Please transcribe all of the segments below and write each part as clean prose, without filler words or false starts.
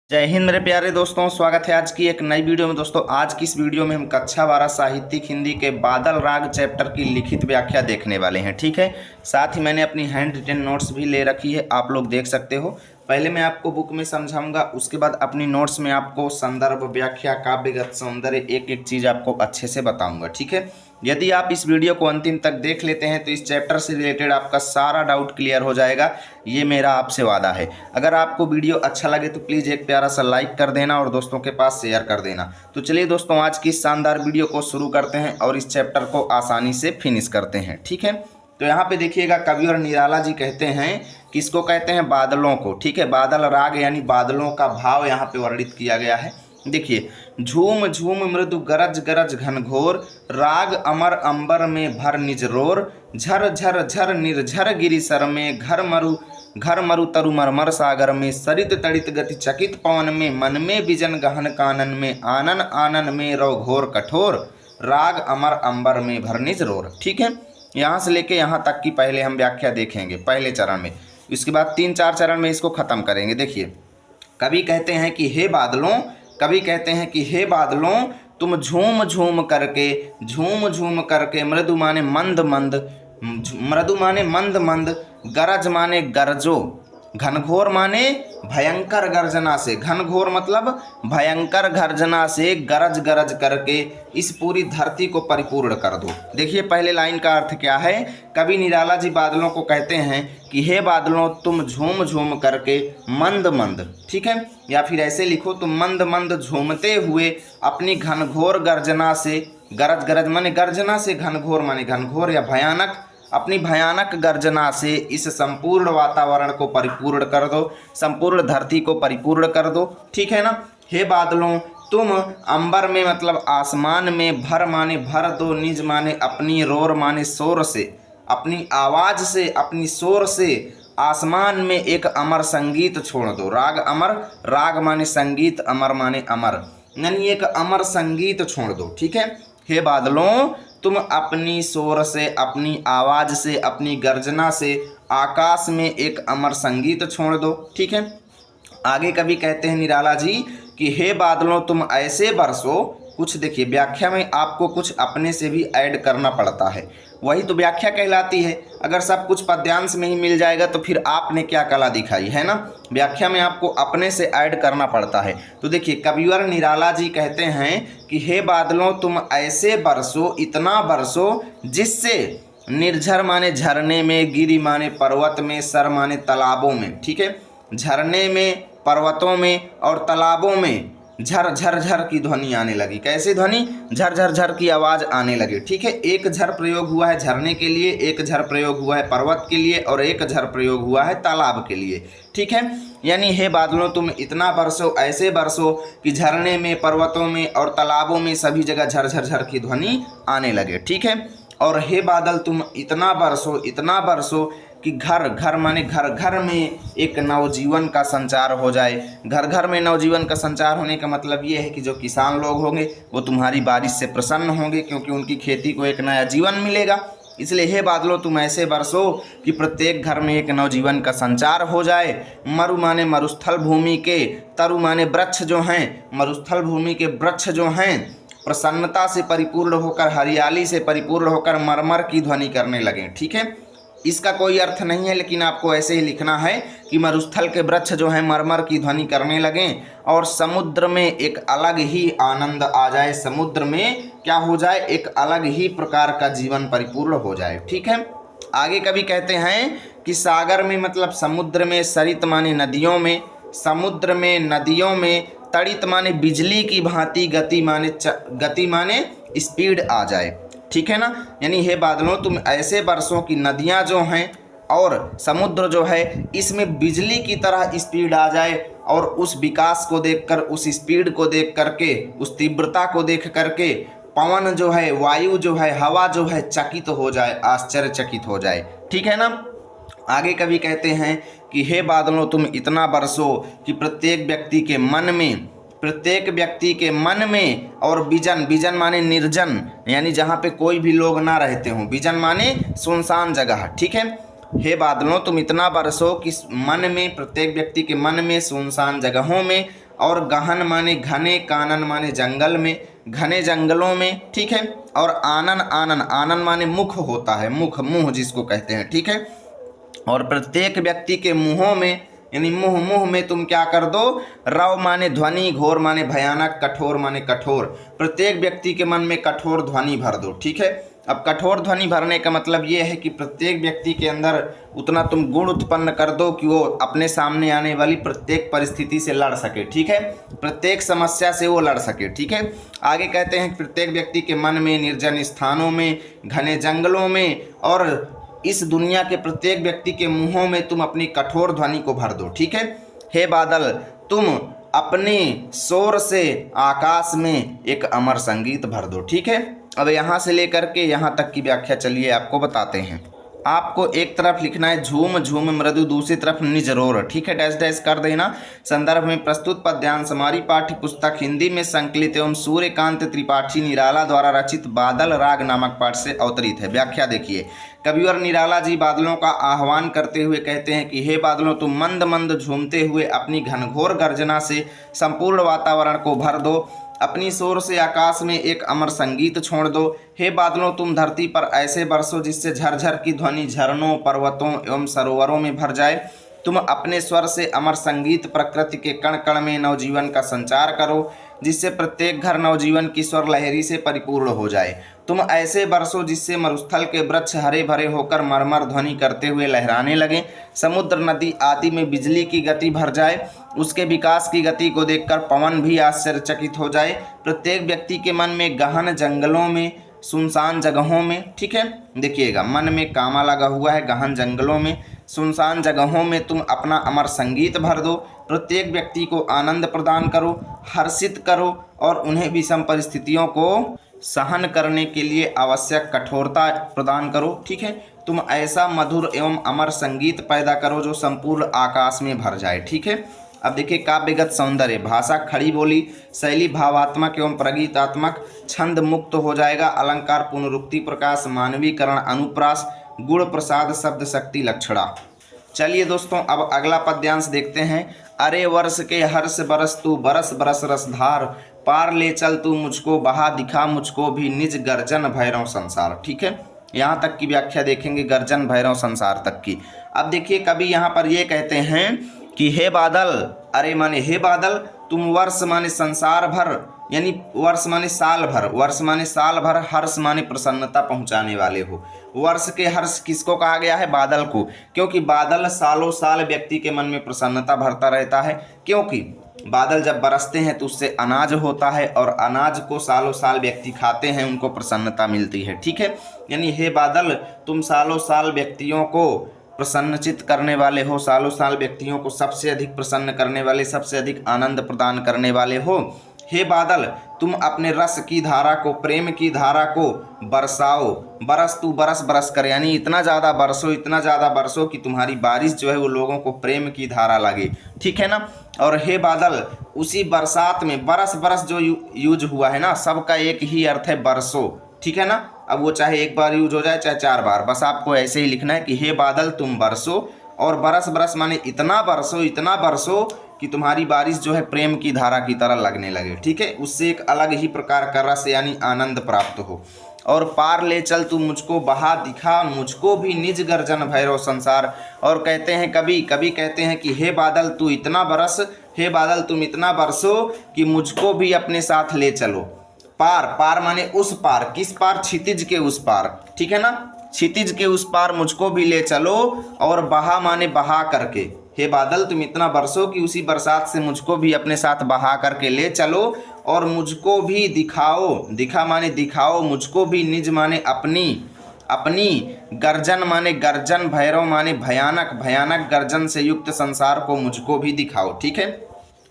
जय हिंद मेरे प्यारे दोस्तों, स्वागत है आज की एक नई वीडियो में। दोस्तों आज की इस वीडियो में हम कक्षा 12 साहित्यिक हिंदी के बादल राग चैप्टर की लिखित व्याख्या देखने वाले हैं। ठीक है, साथ ही मैंने अपनी हैंड रिटन नोट्स भी ले रखी है, आप लोग देख सकते हो। पहले मैं आपको बुक में समझाऊंगा, उसके बाद अपनी नोट्स में आपको संदर्भ, व्याख्या, काव्यगत सौंदर्य एक एक चीज़ आपको अच्छे से बताऊंगा। ठीक है, यदि आप इस वीडियो को अंतिम तक देख लेते हैं तो इस चैप्टर से रिलेटेड आपका सारा डाउट क्लियर हो जाएगा, ये मेरा आपसे वादा है। अगर आपको वीडियो अच्छा लगे तो प्लीज़ एक प्यारा सा लाइक कर देना और दोस्तों के पास शेयर कर देना। तो चलिए दोस्तों, आज की शानदार वीडियो को शुरू करते हैं और इस चैप्टर को आसानी से फिनिश करते हैं। ठीक है, तो यहाँ पे देखिएगा, कवि और निराला जी कहते हैं, किसको कहते हैं? बादलों को। ठीक है, बादल राग यानी बादलों का भाव यहाँ पे वर्णित किया गया है। देखिए, झूम झूम मृदु गरज गरज घनघोर, राग अमर अंबर में भर निज रोर, झर झर झर निर्झर गिरि सर में, घर मरु तरु मरमर सागर में, सरित तड़ित गति चकित पवन में, मन में बिजन गहन कानन में, आनन आनन में रव घोर कठोर, राग अमर अंबर में भर निज रोर। ठीक है, यहाँ से लेके यहाँ तक की पहले हम व्याख्या देखेंगे पहले चरण में, इसके बाद 3-4 चरण में इसको खत्म करेंगे। देखिए, कवि कहते हैं कि हे बादलों, कवि कहते हैं कि हे बादलों, तुम झूम झूम करके, मृदु माने मंद मंद, मृदु माने मंद मंद, गरज माने गरजो, घनघोर माने भयंकर गर्जना से, घनघोर मतलब भयंकर गर्जना से गरज गरज करके इस पूरी धरती को परिपूर्ण कर दो। देखिए, पहले लाइन का अर्थ क्या है? कवि निराला जी बादलों को कहते हैं कि हे बादलों, तुम झूम झूम करके मंद मंद, ठीक है, या फिर ऐसे लिखो, तुम मंद मंद झूमते हुए अपनी घनघोर गर्जना से, गरज गरज माने गर्जना से, घनघोर माने घनघोर या भयानक, अपनी भयानक गर्जना से इस संपूर्ण वातावरण को परिपूर्ण कर दो, संपूर्ण धरती को परिपूर्ण कर दो। ठीक है ना? हे बादलों, तुम अंबर में मतलब आसमान में, भर माने भर दो, निज माने अपनी, रोर माने शोर से, अपनी आवाज़ से, अपनी शोर से आसमान में एक अमर संगीत छोड़ दो। राग अमर, राग माने संगीत, अमर माने अमर, यानी एक अमर संगीत छोड़ दो। ठीक है, हे बादलों, तुम अपनी शोर से, अपनी आवाज़ से, अपनी गर्जना से आकाश में एक अमर संगीत छोड़ दो। ठीक है, आगे कवि कहते हैं निराला जी कि हे बादलों, तुम ऐसे बरसो। कुछ देखिए, व्याख्या में आपको कुछ अपने से भी ऐड करना पड़ता है, वही तो व्याख्या कहलाती है। अगर सब कुछ पद्यांश में ही मिल जाएगा तो फिर आपने क्या कला दिखाई, है ना? व्याख्या में आपको अपने से ऐड करना पड़ता है। तो देखिए, कविवर निराला जी कहते हैं कि हे बादलों, तुम ऐसे बरसो, इतना बरसो जिससे निर्झर माने झरने में, गिरि माने पर्वत में, सर माने तालाबों में। ठीक है, झरने में, पर्वतों में और तालाबों में झर झर झर की ध्वनि आने लगी। कैसे ध्वनि? झर झर झर की आवाज़ आने लगी। ठीक है, एक झर प्रयोग हुआ है झरने के लिए, एक झर प्रयोग हुआ है पर्वत के लिए और एक झर प्रयोग हुआ है तालाब के लिए। ठीक है, यानी हे बादलों, तुम इतना बरसो, ऐसे बरसो कि झरने में, पर्वतों में और तालाबों में सभी जगह झर झर झर की ध्वनि आने लगे। ठीक है, और हे बादल, तुम इतना बरसो, इतना बरसो कि घर घर माने घर घर में एक नवजीवन का संचार हो जाए। घर घर में नवजीवन का संचार होने का मतलब ये है कि जो किसान लोग होंगे वो तुम्हारी बारिश से प्रसन्न होंगे, क्योंकि उनकी खेती को एक नया जीवन मिलेगा। इसलिए हे बादलों, तुम ऐसे बरसो कि प्रत्येक घर में एक नवजीवन का संचार हो जाए। मरु माने मरुस्थल भूमि के, तरु माने वृक्ष जो हैं, मरुस्थल भूमि के वृक्ष जो हैं प्रसन्नता से परिपूर्ण होकर, हरियाली से परिपूर्ण होकर मरमर की ध्वनि करने लगे। ठीक है, इसका कोई अर्थ नहीं है, लेकिन आपको ऐसे ही लिखना है कि मरुस्थल के वृक्ष जो हैं मरमर की ध्वनि करने लगें और समुद्र में एक अलग ही आनंद आ जाए, समुद्र में क्या हो जाए? एक अलग ही प्रकार का जीवन परिपूर्ण हो जाए। ठीक है, आगे कभी कहते हैं कि सागर में मतलब समुद्र में, सरित माने नदियों में, समुद्र में, नदियों में, तड़ित माने बिजली की भांति, गति माने स्पीड आ जाए। ठीक है ना? यानी हे बादलों, तुम ऐसे बरसों की नदियां जो हैं और समुद्र जो है इसमें बिजली की तरह स्पीड आ जाए, और उस विकास को देखकर, उस स्पीड को देख करके, उस तीव्रता को देख करके पवन जो है, वायु जो है, हवा जो है चकित हो जाए, आश्चर्यचकित हो जाए। ठीक है ना? आगे कवि कहते हैं कि हे बादलों, तुम इतना बरसो कि प्रत्येक व्यक्ति के मन में, प्रत्येक व्यक्ति के मन में, और बिजन, बिजन माने निर्जन, यानी जहाँ पे कोई भी लोग ना रहते हों, बिजन माने सुनसान जगह। ठीक है, हे बादलों तुम इतना बरसो कि मन में, प्रत्येक व्यक्ति के मन में, सुनसान जगहों में और गहन माने घने, कानन माने जंगल में, घने जंगलों में, ठीक है। और आनन, आनन, आनन माने मुख होता है, मुख, मुंह जिसको कहते हैं, ठीक है। और प्रत्येक व्यक्ति के मुंहों में, यानी मुंह, मुंह में तुम क्या कर दो, रव माने ध्वनि, घोर माने भयानक, कठोर माने कठोर, प्रत्येक व्यक्ति के मन में कठोर ध्वनि भर दो, ठीक है। अब कठोर ध्वनि भरने का मतलब ये है कि प्रत्येक व्यक्ति के अंदर उतना तुम गुण उत्पन्न कर दो कि वो अपने सामने आने वाली प्रत्येक परिस्थिति से लड़ सके, ठीक है, प्रत्येक समस्या से वो लड़ सके, ठीक है। आगे कहते हैं कि प्रत्येक व्यक्ति के मन में, निर्जन स्थानों में, घने जंगलों में और इस दुनिया के प्रत्येक व्यक्ति के मुंहों में तुम अपनी कठोर ध्वनि को भर दो, ठीक है। हे बादल, तुम अपने शोर से आकाश में एक अमर संगीत भर दो, ठीक है। अब यहाँ से लेकर के यहाँ तक की व्याख्या चलिए आपको बताते हैं। आपको एक तरफ लिखना है झूम झूम मृदु, दूसरी तरफ निज रोर, ठीक है, डैश डैश कर देना। संदर्भ में प्रस्तुत पद्यांश हमारी पाठ्य पुस्तक हिंदी में संकलित एवं सूर्यकांत त्रिपाठी निराला द्वारा रचित बादल राग नामक पाठ से अवतरित है। व्याख्या देखिए, कविवर निराला जी बादलों का आह्वान करते हुए कहते हैं कि हे बादलों, तुम मंद मंद झूमते हुए अपनी घनघोर गर्जना से संपूर्ण वातावरण को भर दो, अपनी शोर से आकाश में एक अमर संगीत छोड़ दो। हे बादलों, तुम धरती पर ऐसे बरसो जिससे झरझर की ध्वनि झरनों, पर्वतों एवं सरोवरों में भर जाए। तुम अपने स्वर से अमर संगीत प्रकृति के कण कण में नवजीवन का संचार करो, जिससे प्रत्येक घर नवजीवन की स्वर लहरी से परिपूर्ण हो जाए। तुम ऐसे बरसो जिससे मरुस्थल के वृक्ष हरे भरे होकर मरमर ध्वनि करते हुए लहराने लगें, समुद्र नदी आदि में बिजली की गति भर जाए, उसके विकास की गति को देखकर पवन भी आश्चर्यचकित हो जाए। प्रत्येक व्यक्ति के मन में गहन जंगलों में, सुनसान जगहों में, ठीक है, देखिएगा मन में कामा लगा हुआ है, गहन जंगलों में, सुनसान जगहों में तुम अपना अमर संगीत भर दो। प्रत्येक व्यक्ति को आनंद प्रदान करो, हर्षित करो और उन्हें विषम परिस्थितियों को सहन करने के लिए आवश्यक कठोरता प्रदान करो, ठीक है। तुम ऐसा मधुर एवं अमर संगीत पैदा करो जो संपूर्ण आकाश में भर जाए, ठीक है। अब देखिए, काव्यगत सौंदर्य, भाषा खड़ी बोली, शैली भावात्मक एवं प्रगीतात्मक, छंद मुक्त हो जाएगा, अलंकार पुनरुक्ति प्रकाश, मानवीकरण अनुप्रास, गुण प्रसाद शब्द शक्ति लक्षणा। चलिए दोस्तों, अब अगला पद्यांश देखते हैं। अरे वर्ष के हर्ष बरस तू, बरस बरस रसधार, पार ले चल तू मुझको, बहा दिखा मुझको भी निज गर्जन भैरव संसार, ठीक है। यहाँ तक की व्याख्या देखेंगे, गर्जन भैरव संसार तक की। अब देखिए, कभी यहाँ पर ये कहते हैं कि हे बादल, अरे माने हे बादल, तुम वर्ष माने संसार भर, यानी वर्ष माने साल भर, वर्ष माने साल भर, हर्ष माने प्रसन्नता पहुंचाने वाले हो। वर्ष के हर्ष किसको कहा गया है? बादल को, क्योंकि बादल सालों साल व्यक्ति के मन में प्रसन्नता भरता रहता है, क्योंकि बादल जब बरसते हैं तो उससे अनाज होता है और अनाज को सालों साल व्यक्ति खाते हैं, उनको प्रसन्नता मिलती है, ठीक है। यानी हे बादल, तुम सालों साल व्यक्तियों को प्रसन्नचित करने वाले हो, सालों साल व्यक्तियों को सबसे अधिक प्रसन्न करने वाले, सबसे अधिक आनंद प्रदान करने वाले हो। हे बादल, तुम अपने रस की धारा को, प्रेम की धारा को बरसाओ, बरस तू बरस बरस कर, यानी इतना ज़्यादा बरसो, इतना ज़्यादा बरसो कि तुम्हारी बारिश जो है वो लोगों को प्रेम की धारा लगे, ठीक है ना। और हे बादल, उसी बरसात में बरस बरस जो यूज हुआ है ना, सबका एक ही अर्थ है, बरसो, ठीक है ना। अब वो चाहे एक बार यूज हो जाए चाहे 4 बार, बस आपको ऐसे ही लिखना है कि हे बादल तुम बरसो, और बरस बरस माने इतना बरसो, इतना बरसो कि तुम्हारी बारिश जो है प्रेम की धारा की तरह लगने लगे, ठीक है। उससे एक अलग ही प्रकार का रस यानी आनंद प्राप्त हो। और पार ले चल तू मुझको, बहा दिखा मुझको भी निज गर्जन भैरव संसार। और कहते हैं, कभी कभी कहते हैं कि हे बादल तू इतना बरस, हे बादल तुम इतना बरसो कि मुझको भी अपने साथ ले चलो। पार, पार माने उस पार, किस पार? क्षितिज के उस पार, ठीक है ना, क्षितिज के उस पार मुझको भी ले चलो। और बहा माने बहा करके, हे बादल तुम इतना बरसो कि उसी बरसात से मुझको भी अपने साथ बहा करके ले चलो। और मुझको भी दिखाओ, दिखा माने दिखाओ, मुझको भी निज माने अपनी, अपनी गर्जन माने गर्जन, भैरव माने भयानक, भयानक गर्जन से युक्त संसार को मुझको भी दिखाओ, ठीक है।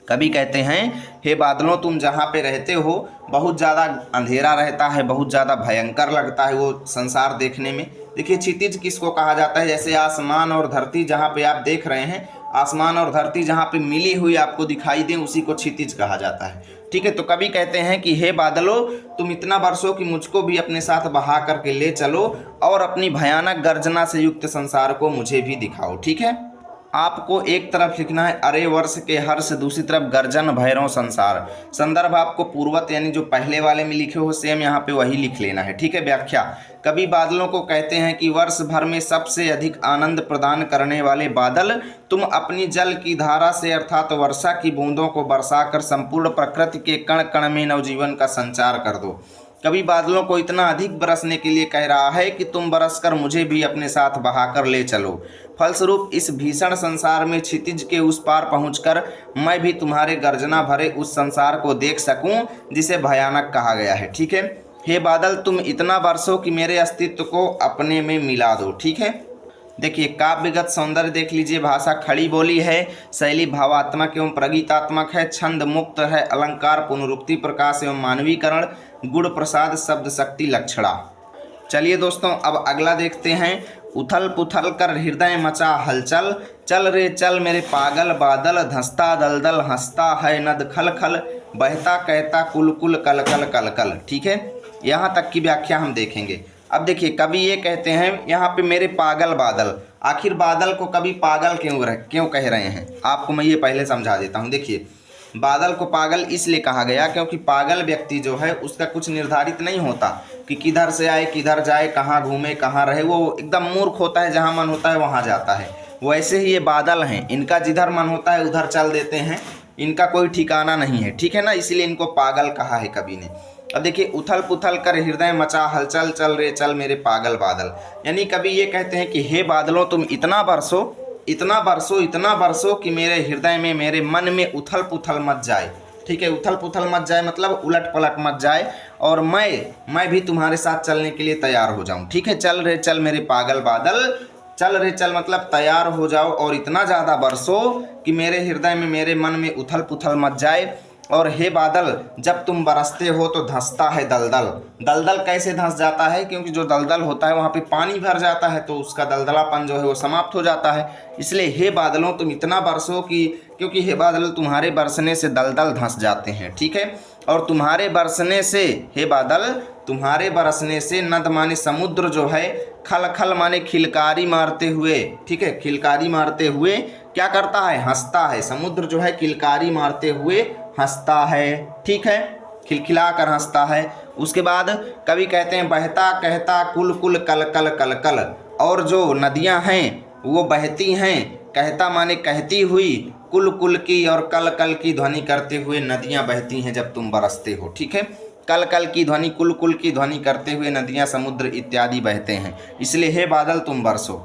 कभी कहते हैं, हे बादलों तुम जहाँ पे रहते हो बहुत ज़्यादा अंधेरा रहता है, बहुत ज़्यादा भयंकर लगता है वो संसार देखने में। देखिए, क्षितिज किसको कहा जाता है? जैसे आसमान और धरती जहाँ पे आप देख रहे हैं, आसमान और धरती जहाँ पे मिली हुई आपको दिखाई दें, उसी को क्षितिज कहा जाता है, ठीक है। तो कभी कहते हैं कि हे बादलों तुम इतना बरसो कि मुझको भी अपने साथ बहा करके ले चलो और अपनी भयानक गर्जना से युक्त संसार को मुझे भी दिखाओ, ठीक है। आपको एक तरफ लिखना है अरे वर्ष के हर्ष, दूसरी तरफ गर्जन भैरव संसार। संदर्भ आपको पूर्वत यानी जो पहले वाले में लिखे हो सेम यहाँ पे वही लिख लेना है, ठीक है। व्याख्या, कवि बादलों को कहते हैं कि वर्ष भर में सबसे अधिक आनंद प्रदान करने वाले बादल, तुम अपनी जल की धारा से अर्थात वर्षा की बूंदों को बरसाकर संपूर्ण प्रकृति के कण कण में नवजीवन का संचार कर दो। कवि बादलों को इतना अधिक बरसने के लिए कह रहा है कि तुम बरसकर मुझे भी अपने साथ बहाकर ले चलो। फलस्वरूप इस भीषण संसार में क्षितिज के उस पार पहुंचकर मैं भी तुम्हारे गर्जना भरे उस संसार को देख सकूं जिसे भयानक कहा गया है, ठीक है। हे बादल, तुम इतना बरसो कि मेरे अस्तित्व को अपने में मिला दो, ठीक है। देखिए, काव्यगत सौंदर्य देख लीजिए, भाषा खड़ी बोली है, शैली भावात्मक एवं प्रगीतात्मक है, छंद मुक्त है, अलंकार पुनरुक्ति प्रकाश एवं मानवीकरण, गुण प्रसाद शब्द शक्ति लक्षणा। चलिए दोस्तों, अब अगला देखते हैं। उथल पुथल कर हृदय मचा हलचल, चल रे चल मेरे पागल बादल, धंसता दलदल हंसता है नद खल खल, बहता कहता कुल कुल कल कल कल कल, ठीक है। यहाँ तक की व्याख्या हम देखेंगे। अब देखिए, कवि ये कहते हैं यहाँ पे मेरे पागल बादल। आखिर बादल को कवि पागल क्यों कह रहे हैं, आपको मैं ये पहले समझा देता हूँ। देखिए, बादल को पागल इसलिए कहा गया क्योंकि पागल व्यक्ति जो है उसका कुछ निर्धारित नहीं होता कि किधर से आए किधर जाए, कहाँ घूमे कहाँ रहे, वो एकदम मूर्ख होता है, जहाँ मन होता है वहाँ जाता है। वैसे ही ये बादल हैं, इनका जिधर मन होता है उधर चल देते हैं, इनका कोई ठिकाना नहीं है, ठीक है ना, इसलिए इनको पागल कहा है कवि ने। अब देखिए, उथल पुथल कर हृदय मचा हलचल, चल रे चल मेरे पागल बादल, यानी कवि ये कहते हैं कि हे बादलों, तुम इतना बरसो इतना बरसो इतना बरसो कि मेरे हृदय में मेरे मन में उथल पुथल मच जाए, ठीक है। उथल पुथल मच जाए मतलब उलट पलट मच जाए, और मैं भी तुम्हारे साथ चलने के लिए तैयार हो जाऊं, ठीक है। चल रे चल मेरे पागल बादल, चल रे चल मतलब तैयार हो जाओ और इतना ज़्यादा बरसो कि मेरे हृदय में मेरे मन में उथल पुथल मच जाए। और हे बादल, जब तुम बरसते हो तो धंसता है दलदल। दलदल कैसे धंस जाता है, क्योंकि जो दलदल होता है वहाँ पे पानी भर जाता है तो उसका दलदलापन जो है वो समाप्त हो जाता है। इसलिए हे बादलों, तुम इतना बरसो क्योंकि हे बादल, तुम्हारे बरसने से दलदल धंस जाते हैं, ठीक है। और तुम्हारे बरसने से, हे बादल, तुम्हारे बरसने से नद माने समुद्र जो है, खल खल माने खिलकारी मारते हुए, ठीक है, खिलकारी मारते हुए क्या करता है, हंसता है। समुद्र जो है किलकारी मारते हुए हंसता है, ठीक है, खिलखिला कर हंसता है। उसके बाद कवि कहते हैं बहता कहता कुल कुल कल कल कल कल, और जो नदियां हैं वो बहती हैं, कहता माने कहती हुई, कुल कुल की और कल कल की ध्वनि करते हुए नदियां बहती हैं जब तुम बरसते हो, ठीक है। कल कल की ध्वनि, कुल कुल की ध्वनि करते हुए नदियां समुद्र इत्यादि बहते हैं, इसलिए हे बादल तुम बरसो।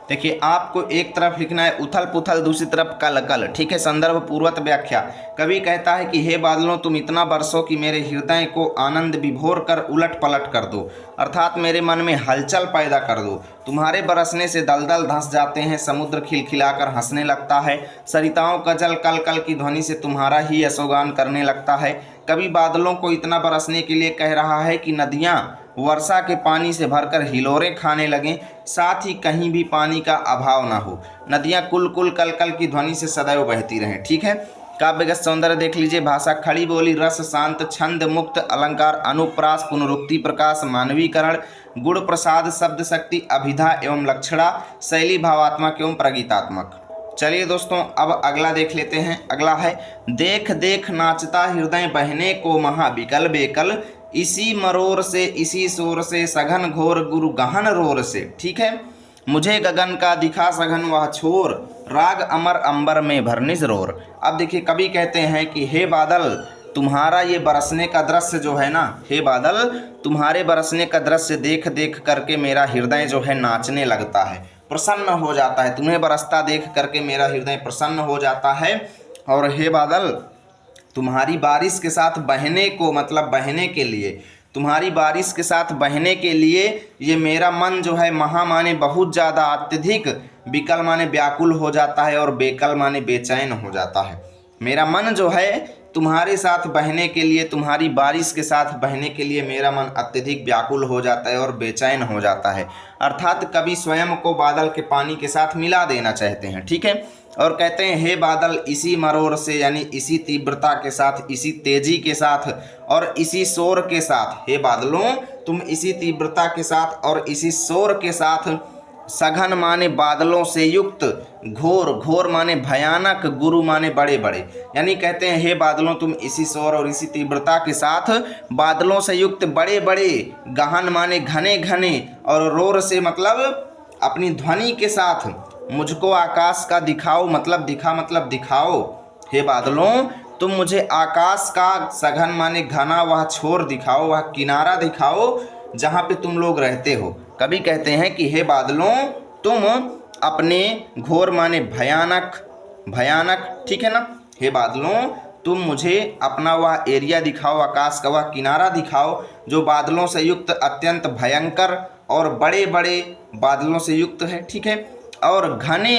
देखिए, आपको एक तरफ लिखना है उथल पुथल, दूसरी तरफ कल कल, ठीक है। संदर्भ पूर्वत व्याख्या, कवि कहता है कि हे बादलों, तुम इतना बरसो कि मेरे हृदय को आनंद विभोर कर उलट पलट कर दो, अर्थात मेरे मन में हलचल पैदा कर दो। तुम्हारे बरसने से दलदल धंस जाते हैं, समुद्र खिलखिलाकर हंसने लगता है, सरिताओं का जल कल कल की ध्वनि से तुम्हारा ही यशोगान करने लगता है। कवि बादलों को इतना बरसने के लिए कह रहा है कि नदियाँ वर्षा के पानी से भरकर हिलोरें खाने लगें, साथ ही कहीं भी पानी का अभाव ना हो। नदियाँ कुल कुल कल कल की ध्वनि से सदैव बहती रहें, ठीक है। काव्यगत सौंदर्य देख लीजिए, भाषा खड़ी बोली, रस शांत, छंद मुक्त, अलंकार अनुप्रास, पुनरुक्ति प्रकाश, मानवीकरण, गुण प्रसाद, शब्द शक्ति, अभिधा एवं लक्षणा, शैली भावात्मक एवं प्रगीतात्मक। चलिए दोस्तों, अब अगला देख लेते हैं। अगला है देख देख नाचता हृदय बहने को महा बिकल बेकल, इसी मरोर से इसी शोर से सघन घोर गुरु गहन रोर से, ठीक है। मुझे गगन का दिखा सघन वह छोर, राग अमर अंबर में भरनिज रोर। अब देखिए, कवि कहते हैं कि हे बादल, तुम्हारा ये बरसने का दृश्य जो है ना, हे बादल, तुम्हारे बरसने का दृश्य देख देख करके मेरा हृदय जो है नाचने लगता है, प्रसन्न हो जाता है। तुम्हें बरसता देख करके मेरा हृदय प्रसन्न हो जाता है। और हे बादल, तुम्हारी बारिश के साथ बहने को मतलब बहने के लिए, तुम्हारी बारिश के साथ बहने के लिए ये मेरा मन जो है महा माने बहुत ज़्यादा, अत्यधिक, विकल माने व्याकुल हो जाता है, और बेकल माने बेचैन हो जाता है। मेरा मन जो है तुम्हारे साथ बहने के लिए, तुम्हारी बारिश के साथ बहने के लिए मेरा मन अत्यधिक व्याकुल हो जाता है और बेचैन हो जाता है। अर्थात कवि स्वयं को बादल के पानी के साथ मिला देना चाहते हैं, ठीक है। और कहते हैं हे बादल, इसी मरोड़ से यानी इसी तीव्रता के साथ, इसी तेजी के साथ और इसी शोर के साथ, हे बादलों, तुम इसी तीव्रता के साथ और इसी शोर के साथ सघन माने बादलों से युक्त, घोर, घोर माने भयानक, गुरु माने बड़े बड़े। यानी कहते हैं हे बादलों तुम इसी शोर और इसी तीव्रता के साथ बादलों से युक्त बड़े बड़े, गहन माने घने घने, और रोर से मतलब अपनी ध्वनि के साथ मुझको आकाश का दिखाओ, मतलब दिखा मतलब दिखाओ। हे बादलों तुम मुझे आकाश का सघन माने घना वह छोर दिखाओ, वह किनारा दिखाओ जहाँ पे तुम लोग रहते हो। कभी कहते हैं कि हे बादलों तुम अपने, घोर माने भयानक, भयानक, ठीक है ना। हे बादलों तुम मुझे अपना वह एरिया दिखाओ, आकाश का वह किनारा दिखाओ जो बादलों से युक्त अत्यंत भयंकर और बड़े बड़े बादलों से युक्त है, ठीक है, और घने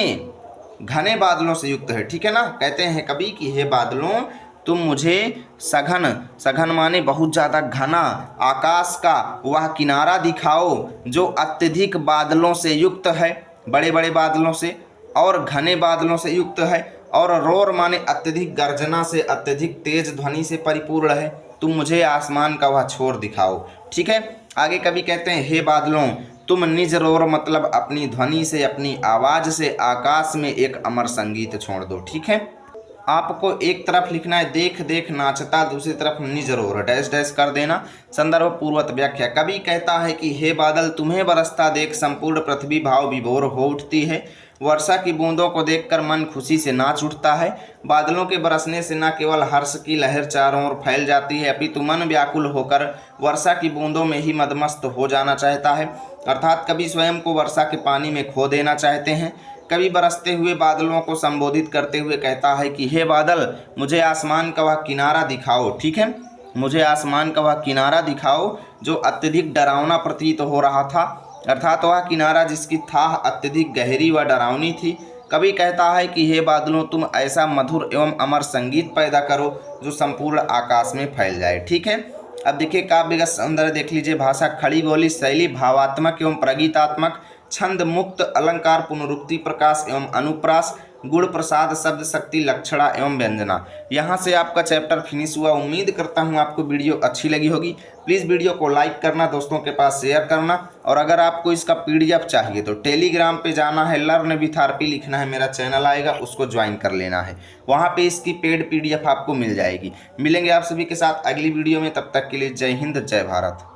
घने बादलों से युक्त है, ठीक है ना। कहते हैं कभी कि हे बादलों तुम मुझे सघन, सघन माने बहुत ज़्यादा घना, आकाश का वह किनारा दिखाओ जो अत्यधिक बादलों से युक्त है, बड़े बड़े बादलों से, और घने बादलों से युक्त है, और रोर माने अत्यधिक गर्जना से, अत्यधिक तेज ध्वनि से परिपूर्ण है। तुम मुझे आसमान का वह छोर दिखाओ, ठीक है। आगे कभी कहते हैं हे बादलों तुम निज रोर मतलब अपनी ध्वनि से, अपनी आवाज़ से आकाश में एक अमर संगीत छोड़ दो, ठीक है। आपको एक तरफ लिखना है देख देख नाचता, दूसरी तरफ निज रोर, डैश डैश कर देना। संदर्भ पूर्वत व्याख्या। कवि कहता है कि हे बादल तुम्हें बरसता देख संपूर्ण पृथ्वी भाव विभोर हो उठती है, वर्षा की बूंदों को देखकर मन खुशी से नाच उठता है। बादलों के बरसने से न केवल हर्ष की लहर चारों ओर फैल जाती है, अपितु मन व्याकुल होकर वर्षा की बूंदों में ही मदमस्त हो जाना चाहता है, अर्थात कवि स्वयं को वर्षा के पानी में खो देना चाहते हैं। कवि बरसते हुए बादलों को संबोधित करते हुए कहता है कि हे बादल मुझे आसमान का वह किनारा दिखाओ, ठीक है, मुझे आसमान का वह किनारा दिखाओ जो अत्यधिक डरावना प्रतीत हो रहा था, अर्थात वह किनारा जिसकी थाह अत्यधिक गहरी व डरावनी थी। कवि कहता है कि हे बादलों तुम ऐसा मधुर एवं अमर संगीत पैदा करो जो संपूर्ण आकाश में फैल जाए, ठीक है। अब देखिए काव्य का सौंदर्य देख लीजिए। भाषा खड़ी बोली शैली भावात्मक एवं प्रगीतात्मक, छंद मुक्त, अलंकार पुनरुक्ति प्रकाश एवं अनुप्रास, गुण प्रसाद शब्द शक्ति लक्षणा एवं व्यंजना। यहाँ से आपका चैप्टर फिनिश हुआ। उम्मीद करता हूँ आपको वीडियो अच्छी लगी होगी। प्लीज़ वीडियो को लाइक करना, दोस्तों के पास शेयर करना, और अगर आपको इसका PDF चाहिए तो टेलीग्राम पे जाना है, लर्न विथ आरपी लिखना है, मेरा चैनल आएगा, उसको ज्वाइन कर लेना है। वहाँ पे इसकी पेड PDF आपको मिल जाएगी। मिलेंगे आप सभी के साथ अगली वीडियो में, तब तक के लिए जय हिंद जय भारत।